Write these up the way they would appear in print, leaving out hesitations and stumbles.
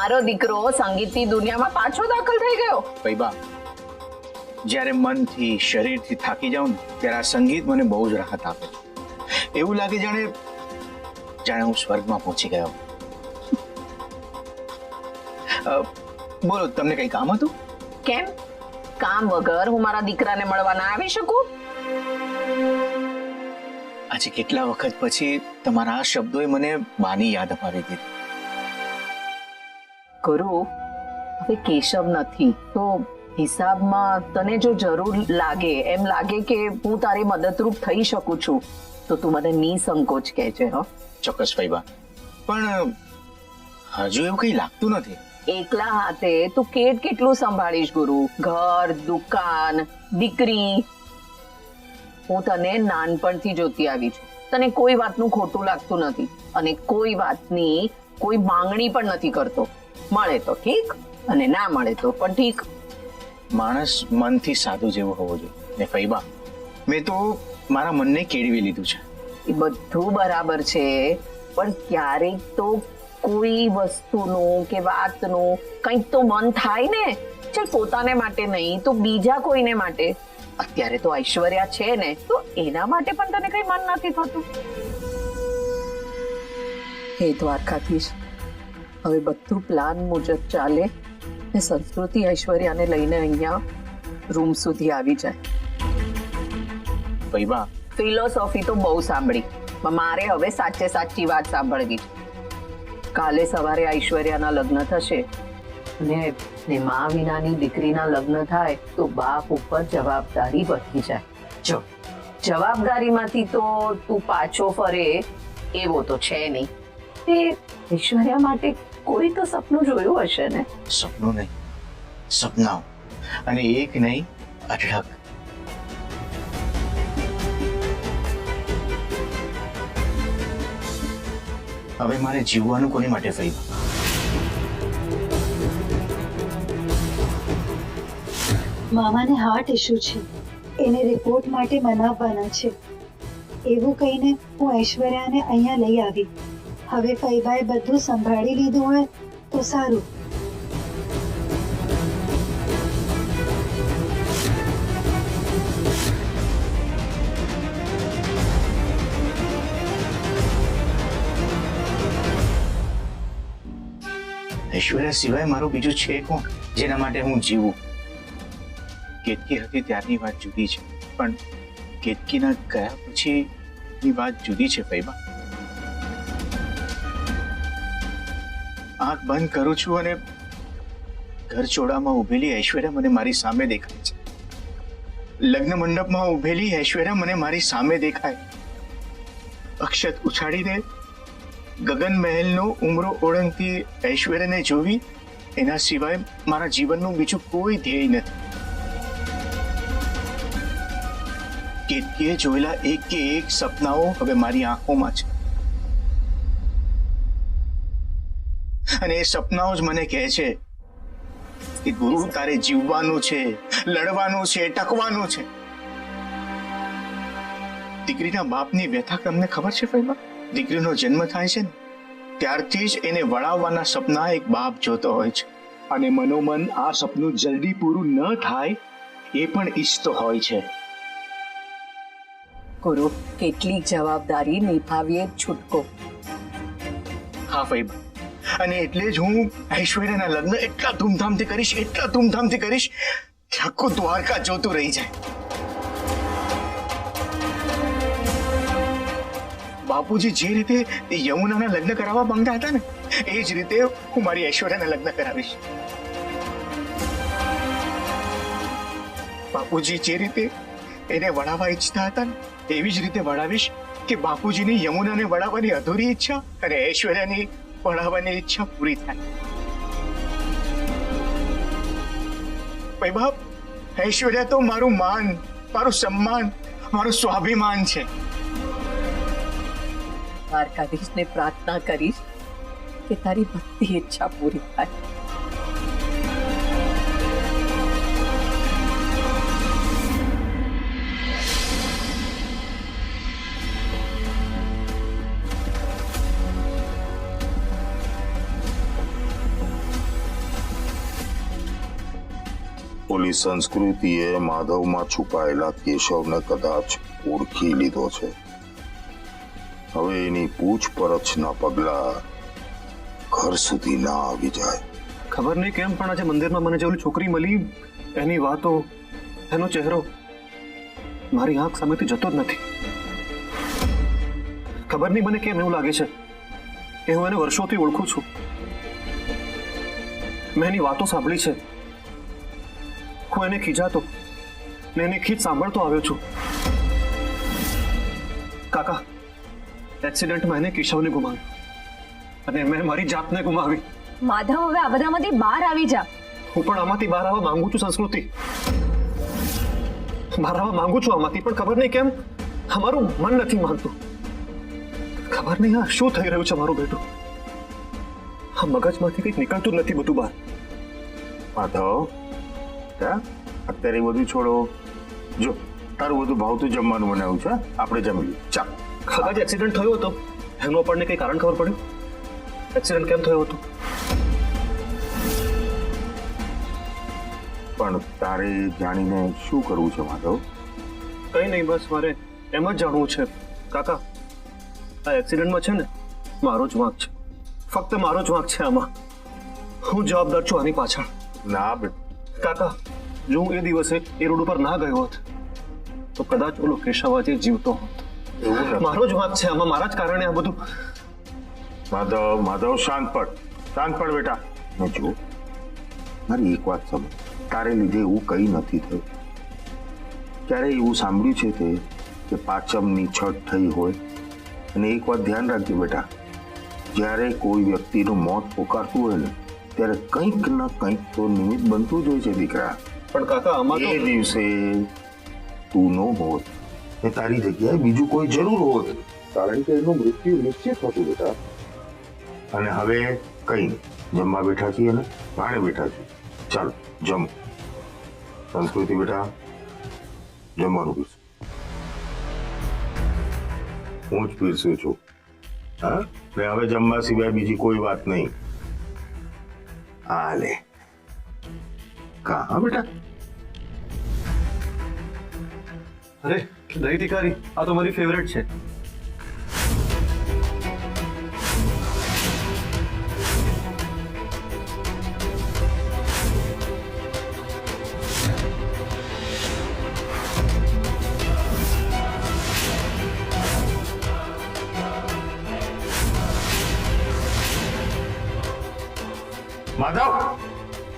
મારો દીકરો સંગીતની દુનિયામાં પાછો દાખલ થઈ ગયો. પૈબા, જ્યારે મનથી શરીરથી થાકી જાઉં ને ત્યારે આ સંગીત મને બહુ જ રાહત આપે. એવું લાગે જાણે હું સ્વર્ગમાં પહોંચી ગયો. બોલો, તમને કઈ કામ હતું? કેમ? કામ વગર હું મારા દીકરાને મળવા ના આવી શકું? આજે કેટલા વખત પછી તમારા આ શબ્દોએ મને બાની યાદ અપાવી દીધી. ગુરુ, હવે કેશવ નથી તો હિસાબમાં તને જો જરૂર લાગે, એમ લાગે કે હું તારી મદદરૂપ થઈ શકું છું, તો તું મને નિસંકોચ કહેજે. હો, ચોક્કસ પૈબા, પણ હજુ એવું કઈ લાગતું નથી. એકલા હાથે તું કેટલું સંભાળીશ ગુરુ? ઘર, દુકાન, દીકરી. હું તને નાનપણથી જોતી આવી છું. તને કોઈ વાતનું ખોટું લાગતું નથી અને કોઈ વાતની કોઈ માંગણી પણ નથી કરતો. મળે તો ઠીક અને ના મળે તો પણ ઠીક. માણસ મનથી સાદું જેવું હોવું જોઈએ. ને ફૈબા, મેં તો મારા મનને કેળવી લીધું છે. એ બધું બરાબર છે, પણ ક્યારેક તો કોઈ વસ્તુનું કે વાતનું કંઈક તો મન થાય ને. ચાલ, પોતાને માટે નહીં તો બીજા કોઈને માટે. અત્યારે તો ઐશ્વર્યા છે ને, તો એના માટે પણ તને કઈ મન નથી થતું? હે દ્વારકાધીશ, હવે બધું પ્લાન મુજબ ચાલે ને સંસ્કૃતિ ઐશ્વર્યાને લઈને અહીંયા રૂમ સુધી આવી જાય. ફૈબા, ફિલોસોફી તો બહુ સાંભળી, પણ મારે હવે સાચે સાચી વાત સાંભળવી છે. કાલે સવારે ઐશ્વર્યાના લગ્ન થશે ને મા વિનાની દીકરીના લગ્ન થાય તો બાપ ઉપર જવાબદારી વધી જાય. જો જવાબદારીમાંથી તો તું પાછો ફરે એવો તો છે નહીં. તે ઐશ્વર્યા માટે કોઈ તો સપનું જોયું હશે ને? સપનું નહીં, સપનાઓ. અને એક નહીં, અઢળક. હવે મારે જીવવાનું કોની માટે ફૈબા? મામાને હાર્ટ ઇશ્યુ છે, એને રિપોર્ટ માટે મનાવવાના છે. એવું કહીને હું ઐશ્વર્યાને અહીંયા લઈ આવી. હવે ફૈબાએ બધું સંભાળી લીધું હોય તો સારું. ઐશ્વર્યા સિવાય મારું બીજું છે કોણ જેના માટે હું જીવું? કેતકી હતી ત્યારની વાત જુદી છે, પણ કેતકીના ગયા પછીની વાત જુદી છે ફૈબા. આંખ બંધ કરું છું અને ઘર ચોડામાં ઉભેલી ઐશ્વર્યા મને મારી સામે દેખાય છે. લગ્ન મંડપમાં ઉભેલી ઐશ્વર્યા મને મારી સામે દેખાય. અક્ષત ઉછાળીને ગગન મહેલનો ઉમરો ઓળંગતી ઐશ્વર્યાને જોવી, એના સિવાય મારા જીવનનું બીજું કોઈ ધ્યેય નથી. કેતકીએ જોયેલા એક કે એક સપનાઓ હવે મારી આંખોમાં છે અને એ સપનાઓ જ મને કહે છે કે ગુરુ, તારે જીવવાનું છે, લડવાનું છે, ટકવાનું છે. દીકરીના બાપની વ્યથા તમને ખબર છે ફૈબા? દીકરીનો જન્મ થાય છે ને ત્યારથી જ એને વળાવવાના સપના એક બાપ જોતો હોય છે અને મનોમન આ સપનું જલ્દી પૂરું ન થાય એ પણ ઈચ્છતો હોય છે. ગુરુ, કેટલીક જવાબદારી નિભાવીએ છૂટકો. હા ફૈબા, અને એટલે જ હું ઐશ્વર્યાના લગ્ન એટલા ધૂમધામથી કરીશ કે આખું દ્વારકા જોતું રહી જાય. બાપુજી જે રીતે યમુનાના લગ્ન કરાવવા માંગતા હતા ને, એ જ રીતે હું મારી ઐશ્વર્યાના લગ્ન કરાવીશ. બાપુજી જે રીતે એને વળાવવા ઈચ્છતા હતા ને, એવી જ રીતે વળાવીશ કે બાપુજીની યમુનાને વળાવવાની અધૂરી ઈચ્છા અને ઐશ્વર્યાની વળાવવાની ઈચ્છા પૂરી થાય. ભાઈ બાપ, ઐશ્વર્યા તો મારું માન, મારું સન્માન, મારું સ્વાભિમાન છે. દ્વારકાધીશને પ્રાર્થના કરીશ કે તારી બધી ઈચ્છા પૂરી થાય. ઓલી સંસ્કૃતિએ માધવમાં છુપાયેલા કેશવને કદાચ ઓળખી લીધો છે. હવે એની પૂછપરછના પગલા ઘર સુધી ના આવી જાય. ખબર નહીં કેમ પણ આજે મંદિરમાં મને જે ઓલી છોકરી મળી એની વાતો, એનો ચહેરો મારી આંખ સામેથી જતો જ નથી. ખબર નહીં મને કેમ એવું લાગે છે કે હું એને વર્ષોથી ઓળખું છું. મેં એની વાતો સાંભળી છે. હું એને ખીજાતો ને એની ખીજ સાંભળતો આવ્યો છું. કાકા, એક્સિડન્ટમાં એને કેશવને ગુમાવ્યો અને મેં મારી જાતને ગુમાવી. માધવ, હવે આ બધામાંથી બહાર આવી જા. હું પણ આમાંથી બહાર આવવા માંગુ છું સંસ્કૃતિ. બહાર આવવા માંગુ છું આમાંથી, પણ ખબર નહીં કેમ અમારું મન નથી માનતું. ખબર નહીં આ શું થઈ રહ્યું છે મારું બેટું. આ મગજમાંથી કંઈક નીકળતું જ નથી બધું બહાર. માધવ, અત્યારે એ બધું છોડો. જો તારું બધું ભાવતું જમવાનું બનાવ્યું છે, આપણે જમી લઈએ. ચાલ. કાકા, જે એક્સિડન્ટ થયો હતો એનું આપણને કઈ કારણ ખબર પડ્યું? એક્સિડન્ટ કેમ થયો હતો? પણ તારે જાણીને શું કરવું છે માધવ? કઈ નહીં, બસ મારે એમ જ જાણવું છે કાકા. આ એક્સિડન્ટમાં છે ને મારો જ વાંક છે. ફક્ત મારો જ વાંક છે આમાં. હું જવાબદાર છું આની પાછળ. ના બેટા, કાકા, જો હું એ દિવસે એ રોડ ઉપર ના ગયો હોત તો કદાચ ઓલો કેશવ આજે જીવતો હોત. એવું નથી. મારો જ વાંક છે આમાં. મારા જ કારણે આ બધું. માધવ, શાંત પડ બેટા. ને જો, મારી એક વાત સમજ. તારે લીધે એવું કઈ નથી થયું. ક્યારે એવું સાંભળ્યું છે તે કે પાંચમની છઠ થઈ હોય? અને એક વાત ધ્યાન રાખજે બેટા, જ્યારે કોઈ વ્યક્તિનું મોત પોકારતું હોય ને ત્યારે કંઈક ન કંઈક તો નિમિત્ત બનતું જ હોય છે દીકરા. પણ કાકા, આમાં એ દિવસે તું ન હોત ને તારી જગ્યાએ બીજું કોઈ જરૂર હોત, કારણ કે એનું મૃત્યુ નિશ્ચિત હતું બેટા. અને હવે કઈ નહીં, જમવા બેઠા છીએ ને ભાણે બેઠા છીએ. ચાલો જમ. સંસ્કૃતિ બેટા, જમવાનું પીરશું. હું જ પીરસું છું. હા, ને હવે જમવા સિવાય બીજી કોઈ વાત નહીં. હા લે. હા બેટા. અરે દહીં તિકારી, આ તો મારી ફેવરેટ છે.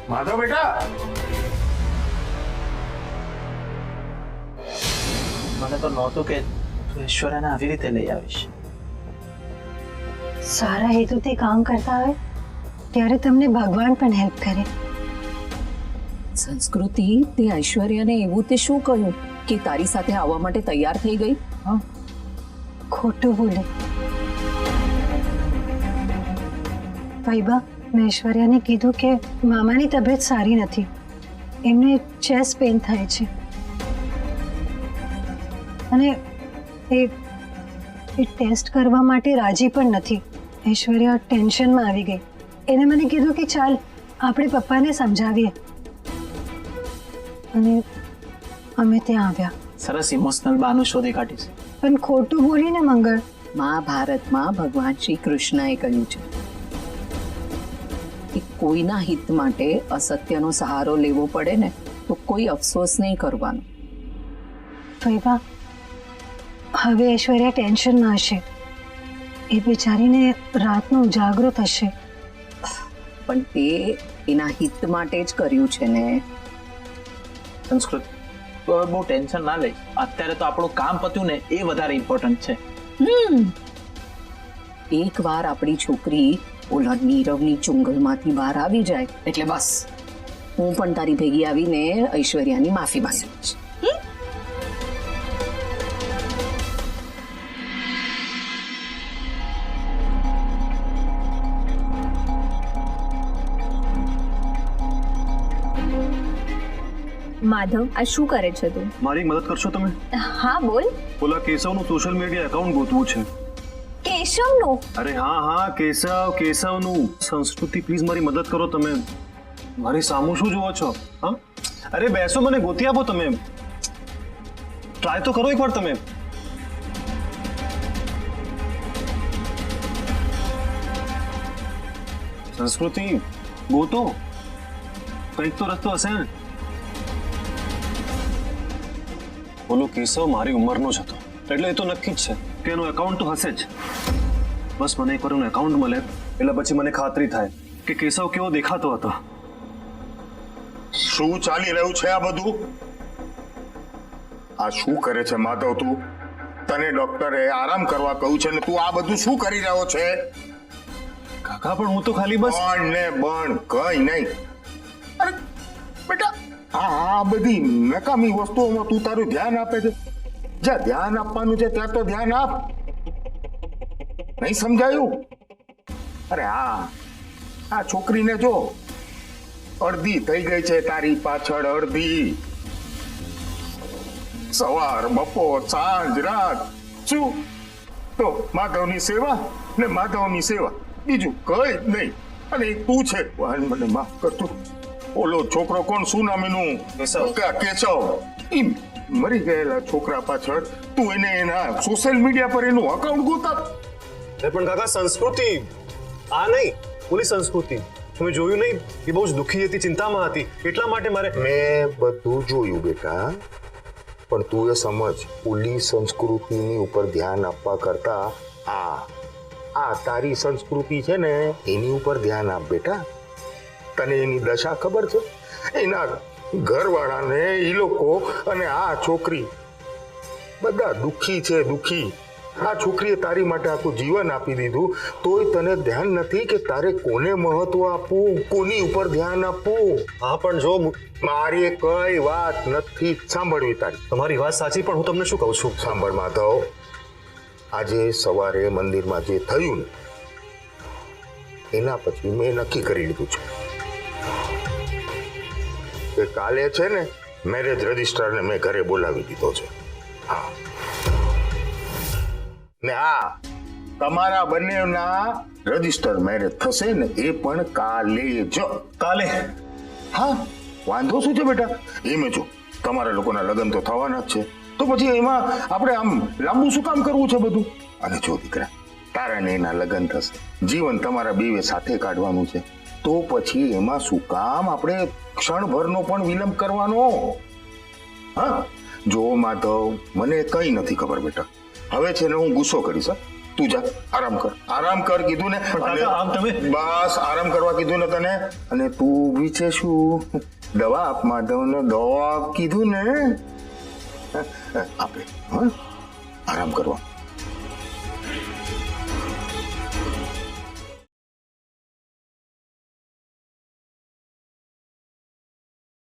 માધવ બેટા. મને તો નહોતું કે તું ઐશ્વર્યાને આવી રીતે લઈ આવીશ. સારા હેતુથી કામ કરતા હોય ત્યારે તમને ભગવાન પણ હેલ્પ કરે. સંસ્કૃતિ, તે ઐશ્વર્યાને એવું તે શું કહ્યું કે તારી સાથે આવવા માટે તૈયાર થઈ ગઈ? ખોટું બોલે. વૈભા, મેં ઐશ્વર્યાને કીધું કે મામાની તબિયત સારી નથી, એમને ચેસ્ટ પેઇન થાય છે અને એ ટેસ્ટ કરવા માટે રાજી પણ નથી. ઐશ્વર્યા ટેન્શનમાં આવી ગઈ. એને મને કીધું કે ચાલ આપણે પપ્પાને સમજાવીએ, અને અમે ત્યાં આવ્યા. સરસ ઇમોશનલ બાનું શોધી કાઢીશ. પણ ખોટું બોલીને મંગળ. મહાભારતમાં ભગવાન શ્રી કૃષ્ણએ કહ્યું છે કે કોઈના હિત માટે અસત્યનો સહારો લેવો પડે ને તો કોઈ અફસોસ નહીં કરવાનો. વૈભા, હવે ઐશ્વર્યા ટેન્શનમાં હશે. એ બિચારીને રાતનો ઉજાગરો થશે. પણ તે એના હિત માટે જ કર્યું છે ને. સંસ્કૃત, તું હવે બહુ ટેન્શન ના લઈશ. અત્યારે તો આપણું કામ પત્યું ને એ વધારે ઇમ્પોર્ટન્ટ છે. એકવાર આપણી છોકરી ઓલા નીરવની ચુંગલમાંથી બહાર આવી જાય એટલે બસ, હું પણ તારી ભેગી આવીને ઐશ્વર્યાની માફી માંગીશ. માધવ, આ શું કરે છે તું? મારી મદદ કરશો તમે? હા બોલ. ઓલા કેશવનું સોશિયલ મીડિયા એકાઉન્ટ ગોતવું છે. કેશવનું? અરે હા, કેશવનું. સંસ્કૃતિ, પ્લીઝ મારી મદદ કરો તમે. મારી સામું શું જોવો છો? હા, અરે બેસો, મને ગોતી આપો તમે. ટ્રાય તો કરો એકવાર તમે. સંસ્કૃતિ ગોતો, કંઈક તો રસ્તો હશે ને. બોલો, કેશવ મારી ઉંમરનો જ હતો, એટલે એ તો નક્કી જ છે કે એનું એકાઉન્ટ તો હશે જ. બસ મને એકવાર એનું એકાઉન્ટ મળે એટલે પછી મને ખાતરી થાય કે કેશવ કેવો દેખાતો હતો. શું ચાલી રહ્યું છે આ બધું? આ શું કરે છે માધવ તું? તને ડોક્ટરે આરામ કરવા કહ્યું છે ને તું આ બધું શું કરી રહ્યો છે? કાકા પણ હું તો ખાલી બસ પણ ને બણ કઈ નહીં. અરે બેટા, આ બધી નકામી વસ્તુઓમાં તું તારું ધ્યાન આપે છે. જ્યાં ધ્યાન આપવાનું છે ત્યાં તો ધ્યાન આપ. નહીં સમજાયું? અરે આ છોકરીને જો, અડધી થઈ ગઈ છે તારી પાછળ, અડધી. સવાર બપોર સાંજ રાત શું તો માધવની સેવા ને માધવની સેવા, બીજું કઈ જ નહીં. અને તું છે, મને માફ કરતું, ઓલો છોકરો કોણ, શું નામ એનું? કેશવ. ઈ મરી ગયેલા છોકરા પાછળ તું એને એના સોશિયલ મીડિયા પર એનું અકાઉન્ટ ગોતા. પણ કાકા, સંસ્કૃતિ આ નહીં, ઓલી સંસ્કૃતિ તમે જોયું નહીં? એ બહુ જ દુઃખી હતી, ચિંતામાં હતી, એટલા માટે મારે. મેં બધું જોયું બેટા, પણ તું એ સમજ, ઓલી સંસ્કૃતિની ઉપર ધ્યાન આપવા કરતા આ તારી સંસ્કૃતિ છે ને એની ઉપર ધ્યાન આપ બેટા. તને એની દશા ખબર છે? એના ઘરવાળાને, એ લોકો અને આ છોકરી બધા દુઃખી છે, દુઃખી. આ છોકરીએ તારી માટે આખું જીવન આપી દીધું, તોય તને ધ્યાન નથી કે તારે કોને મહત્વ આપવું, કોની ઉપર ધ્યાન આપવું. હા, પણ જો મારી કઈ વાત નથી સાંભળવી તારી. તમારી વાત સાચી, પણ હું તમને શું કહું છું? સાંભળ માધવ, આજે સવારે મંદિરમાં જે થયું ને એના પછી મેં નક્કી કરી લીધું છે કે કાલે છે ને મેરેજ રજિસ્ટરને મેં ઘરે બોલાવી દીધો છે. હા, ને તમારા બંનેના રજિસ્ટર મેરેજ થશે ને એ પણ કાલે જ. કાલે? હા, વાંધો શું છે બેટા? એમ જો તમારા લોકોના લગ્ન તો થવાના જ છે, તો પછી એમાં આપણે આમ લાંબુ શું કામ કરવું છે બધું? અને જો દીકરા, તારા ને એના લગ્ન થશે, જીવન તમારા બેવે સાથે કાઢવાનું છે, તો પછી એમાં શું કામ આપણે ક્ષણભરનો પણ વિલંબ કરવાનો? હા, જો માધવ, મને કઈ નથી ખબર બેટા. હવે છે ને હું ગુસ્સો કરીશ. તું જા, આરામ કર કીધું ને. આમ તમે બસ આરામ કરવા કીધું ને તને. અને તું બી છે શું, દવા આપ માધવને, દવા કીધું ને. આપે, હા, આરામ કરવા.